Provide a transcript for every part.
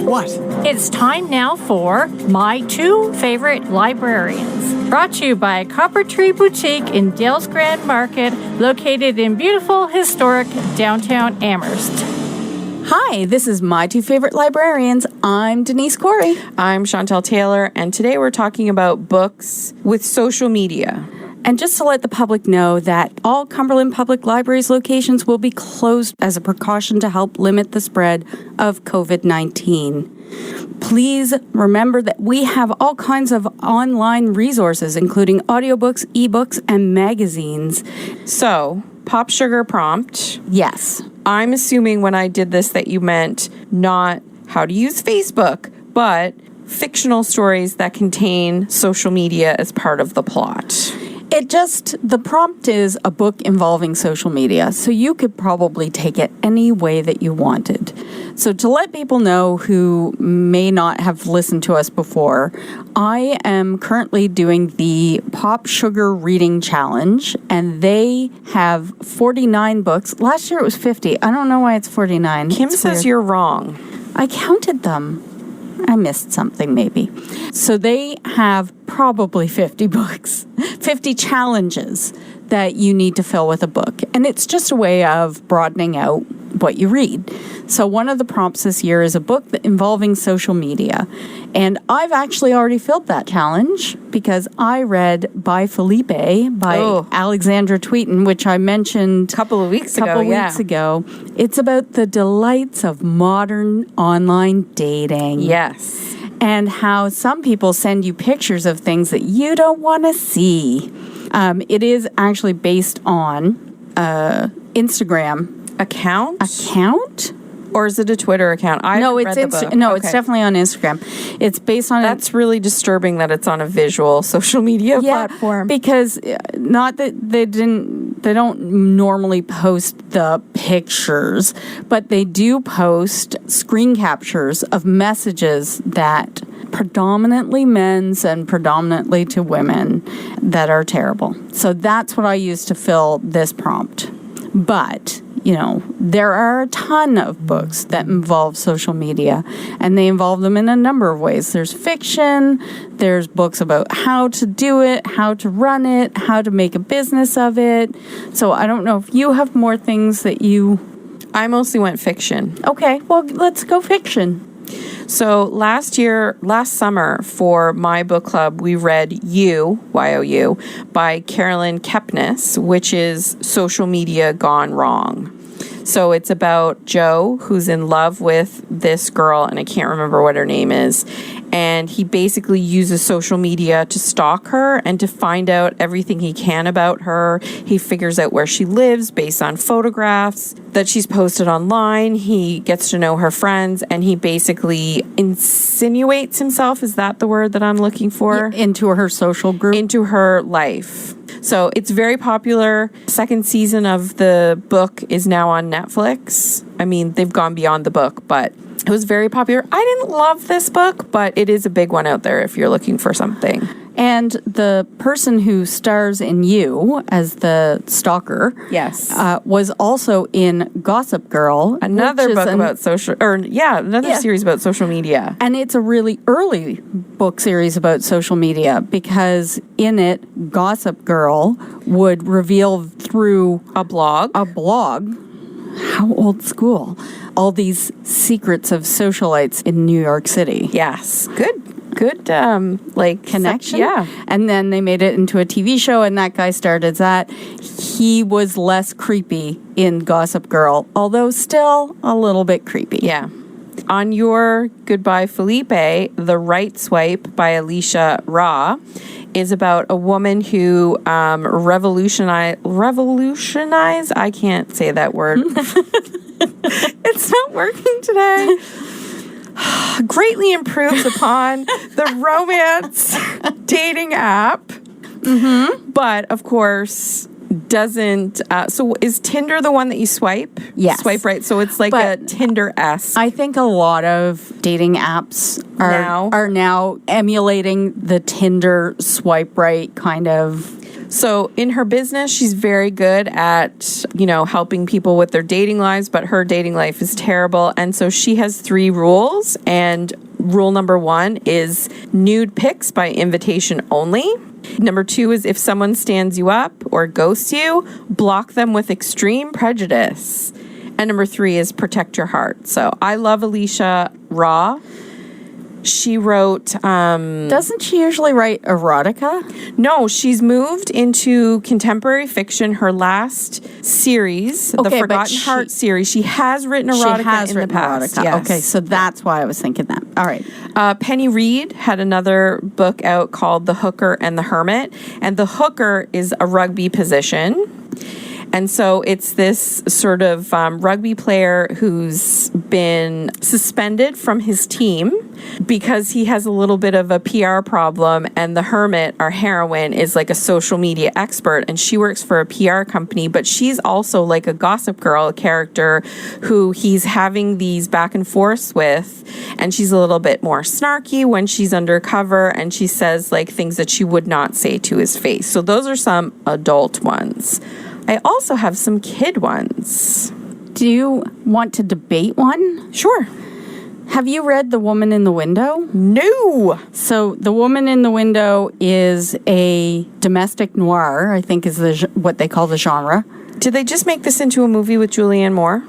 What? It's time now for My Two Favorite Librarians. Brought to you by Copper Tree Boutique in Dales Grand Market, located in beautiful, historic downtown Amherst. Hi, this is My Two Favorite Librarians. I'm Denise Corey. I'm Chantel Taylor, and today we're talking about books with social media. And just to let the public know that all Cumberland Public Libraries locations will be closed as a precaution to help limit the spread of COVID-19. Please remember that we have all kinds of online resources, including audiobooks, ebooks, and magazines. So, Pop Sugar prompt. Yes. I'm assuming when I did this that you meant not how to use Facebook, but fictional stories that contain social media as part of the plot. The prompt is a book involving social media, so you could probably take it any way that you wanted. So to let people know who may not have listened to us before, I am currently doing the Pop Sugar Reading Challenge, and they have 49 books. Last year it was 50. I don't know why it's 49. Kim says you're wrong. I counted them. I missed something maybe. So they have probably 50 books, 50 challenges that you need to fill with a book. And it's just a way of broadening out what you read. So one of the prompts this year is a book involving social media. And I've actually already filled that challenge because I read By Felipe by Alexandra Tweeten, which I mentioned a couple of weeks ago. It's about the delights of modern online dating. Yes. And how some people send you pictures of things that you don't want to see. It is actually based on Instagram account. Or is it a Twitter account? It's definitely on Instagram. It's based on. That's really disturbing that it's on a visual social media platform. Because not that they don't normally post the pictures, but they do post screen captures of messages that predominantly men's and predominantly to women that are terrible. So that's what I use to fill this prompt. But there are a ton of books that involve social media, and they involve them in a number of ways. There's fiction, there's books about how to do it, how to run it, how to make a business of it. So I don't know if you have more things that you... I mostly went fiction. Okay, well, let's go fiction. So last summer for my book club, we read Y-O-U, by Carolyn Kepnes, which is Social Media Gone Wrong. So it's about Joe, who's in love with this girl, and I can't remember what her name is. And he basically uses social media to stalk her and to find out everything he can about her. He figures out where she lives based on photographs that she's posted online. He gets to know her friends, and he basically insinuates himself, is that the word that I'm looking for? Into her social group. Into her life. So it's very popular. Second season of the book is now on Netflix. I mean, they've gone beyond the book, but it was very popular. I didn't love this book, but it is a big one out there if you're looking for something. And the person who stars in You as the stalker, yes, was also in Gossip Girl, another book about series about social media. And it's a really early book series about social media because in it, Gossip Girl would reveal through a blog. How old school? All these secrets of socialites in New York City. Yes, good connection. Yeah. And then they made it into a TV show, and that guy starred as that. He was less creepy in Gossip Girl, although still a little bit creepy. Yeah. On your Goodbye Felipe, The Right Swipe by Alicia Ra is about a woman who revolutionized, I can't say that word. It's not working today. Greatly improves upon the romance dating app. Mm-hmm. But, of course, doesn't... so is Tinder the one that you swipe? Yes. Swipe right. So it's like a Tinder-esque. I think a lot of dating apps are now emulating the Tinder swipe right kind of... So in her business, she's very good at, helping people with their dating lives, but her dating life is terrible. And so she has 3 rules. And rule number 1 is nude pics by invitation only. Number 2 is if someone stands you up or ghosts you, block them with extreme prejudice. And number 3 is protect your heart. So I love Alicia Raw. She wrote... Doesn't she usually write erotica? No, she's moved into contemporary fiction. Her last series, the Forgotten Heart series, she has written erotica in the past. Erotica. Yes. Okay, so that's why I was thinking that. All right. Penny Reid had another book out called The Hooker and the Hermit. And the hooker is a rugby position. And so it's this sort of rugby player who's been suspended from his team because he has a little bit of a PR problem. And the hermit, our heroine, is like a social media expert. And she works for a PR company, but she's also like a Gossip Girl character who he's having these back and forths with. And she's a little bit more snarky when she's undercover. And she says like things that she would not say to his face. So those are some adult ones. I also have some kid ones. Do you want to debate one? Sure. Have you read The Woman in the Window? No. So The Woman in the Window is a domestic noir, I think is what they call the genre. Did they just make this into a movie with Julianne Moore?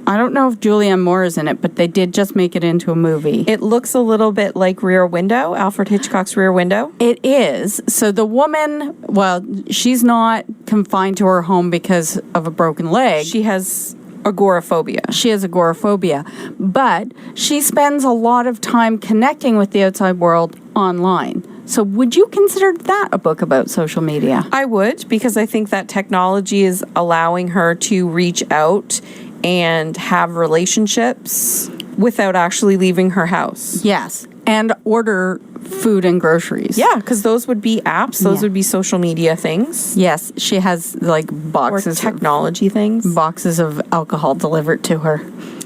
I don't know if Julianne Moore is in it, but they did just make it into a movie. It looks a little bit like Rear Window, Alfred Hitchcock's Rear Window. It is. So the woman, well, she's not confined to her home because of a broken leg. She has agoraphobia. She has agoraphobia, but she spends a lot of time connecting with the outside world online. So would you consider that a book about social media? I would, because I think that technology is allowing her to reach out and have relationships without actually leaving her house. Yes, and order food and groceries. Yeah, because those would be apps. Those would be social media things. Yes, she has like boxes or technology things. Boxes of alcohol delivered to her.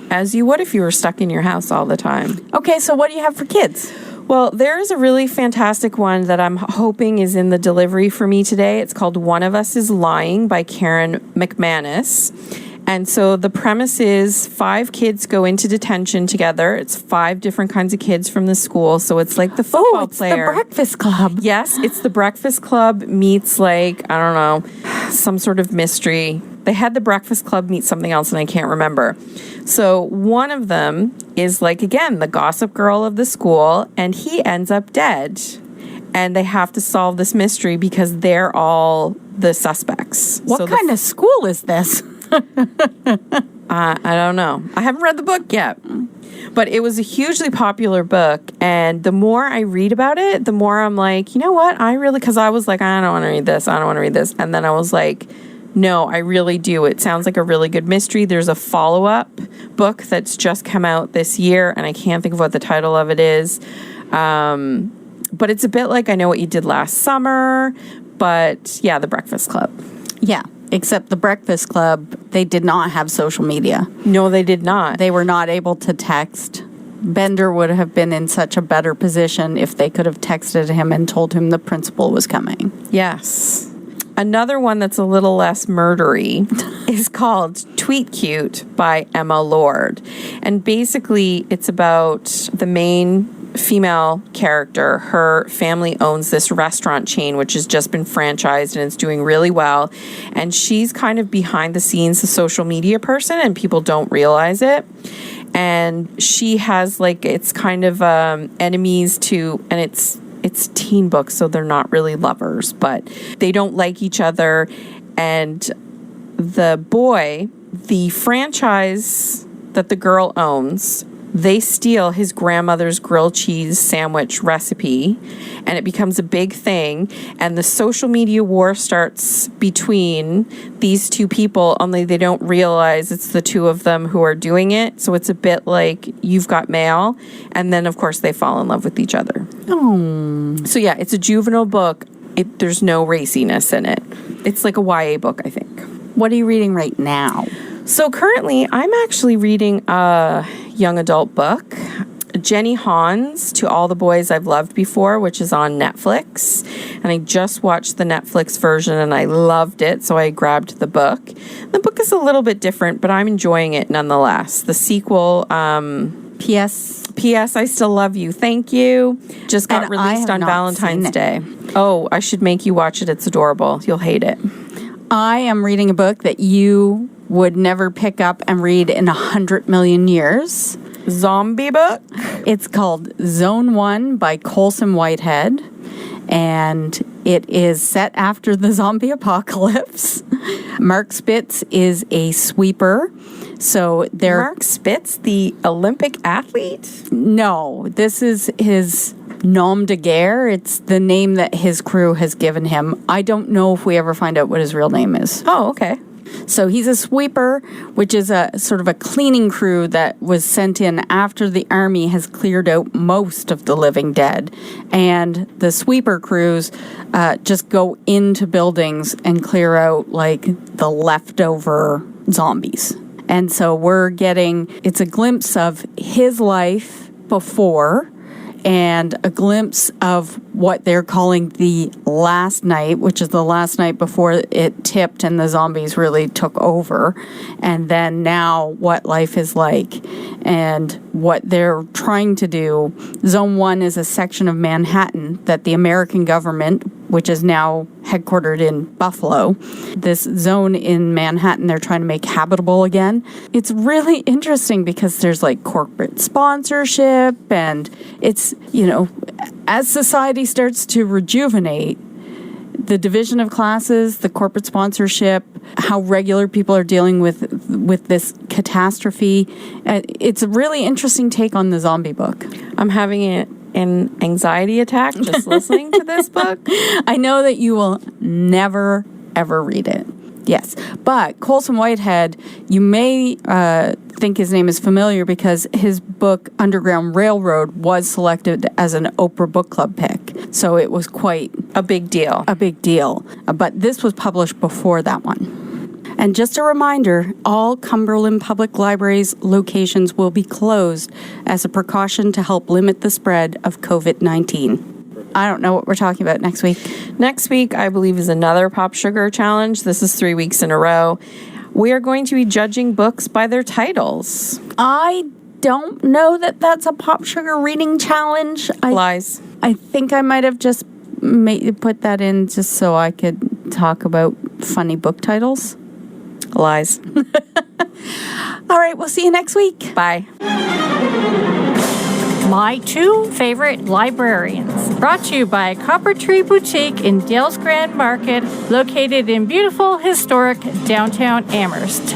As you would if you were stuck in your house all the time. Okay, so what do you have for kids? Well, there is a really fantastic one that I'm hoping is in the delivery for me today. It's called One of Us is Lying by Karen McManus. And so the premise is 5 kids go into detention together. It's 5 different kinds of kids from the school. So it's like the football player. The Breakfast Club. Yes, it's the Breakfast Club meets like, I don't know, some sort of mystery. They had the Breakfast Club meet something else and I can't remember. So one of them is like, again, the gossip girl of the school, and he ends up dead. And they have to solve this mystery because they're all the suspects. What kind of school is this? I don't know. I haven't read the book yet. But it was a hugely popular book. And the more I read about it, the more I'm like, you know what? Because I was like, I don't want to read this. I don't want to read this. And then I was like, no, I really do. It sounds like a really good mystery. There's a follow-up book that's just come out this year, and I can't think of what the title of it is. But it's a bit like I Know What You Did Last Summer, but yeah, The Breakfast Club. Yeah, except The Breakfast Club, they did not have social media. No, they did not. They were not able to text. Bender would have been in such a better position if they could have texted him and told him the principal was coming. Yes. Another one that's a little less murdery is called Tweet Cute by Emma Lord. And basically, it's about the main female character. Her family owns this restaurant chain, which has just been franchised and it's doing really well. And she's kind of behind the scenes, a social media person, and people don't realize it. And she has like, it's kind of enemies to, and it's teen books, so they're not really lovers, but they don't like each other. And the boy, the franchise that the girl owns, they steal his grandmother's grilled cheese sandwich recipe, and it becomes a big thing. And the social media war starts between these two people, only they don't realize it's the two of them who are doing it. So it's a bit like You've Got Mail. And then, of course, they fall in love with each other. Oh. So, yeah, it's a juvenile book. There's no raciness in it. It's like a YA book, I think. What are you reading right now? So currently, I'm actually reading a young adult book. Jenny Hahn's To All the Boys I've Loved Before, which is on Netflix. And I just watched the Netflix version and I loved it, so I grabbed the book. The book is a little bit different, but I'm enjoying it nonetheless. The sequel, P.S. I Still Love You. Thank you. Just got released on Valentine's Day. Oh, I should make you watch it. It's adorable. You'll hate it. I am reading a book that you would never pick up and read in 100 million years. Zombie book? It's called Zone 1 by Colson Whitehead, and it is set after the zombie apocalypse. Mark Spitz is a sweeper. So Mark Spitz, the Olympic athlete? No, this is his nom de guerre. It's the name that his crew has given him. I don't know if we ever find out what his real name is. Oh, okay. So he's a sweeper, which is a sort of a cleaning crew that was sent in after the army has cleared out most of the living dead. And the sweeper crews just go into buildings and clear out like the leftover zombies. And so it's a glimpse of his life before and a glimpse of what they're calling the last night, which is the last night before it tipped and the zombies really took over. And then now what life is like and what they're trying to do. Zone 1 is a section of Manhattan that the American government, which is now headquartered in Buffalo, this zone in Manhattan they're trying to make habitable again. It's really interesting because there's like corporate sponsorship, and it's, as society starts to rejuvenate, the division of classes, the corporate sponsorship, how regular people are dealing with this catastrophe. It's a really interesting take on the zombie book. I'm having an anxiety attack just listening to this book. I know that you will never, ever read it. Yes. But Colson Whitehead, you may think his name is familiar because his book, Underground Railroad, was selected as an Oprah Book Club pick. So it was quite a big deal. But this was published before that one. And just a reminder, all Cumberland Public Libraries locations will be closed as a precaution to help limit the spread of COVID-19. I don't know what we're talking about next week. Next week, I believe, is another Pop Sugar Challenge. This is 3 weeks in a row. We are going to be judging books by their titles. I don't know that that's a Pop Sugar reading challenge. Lies. I think I might have just put that in just so I could talk about funny book titles. Lies. All right, we'll see you next week. Bye. My 2 favorite librarians. Brought to you by Copper Tree Boutique in Dales Grand Market, located in beautiful, historic downtown Amherst.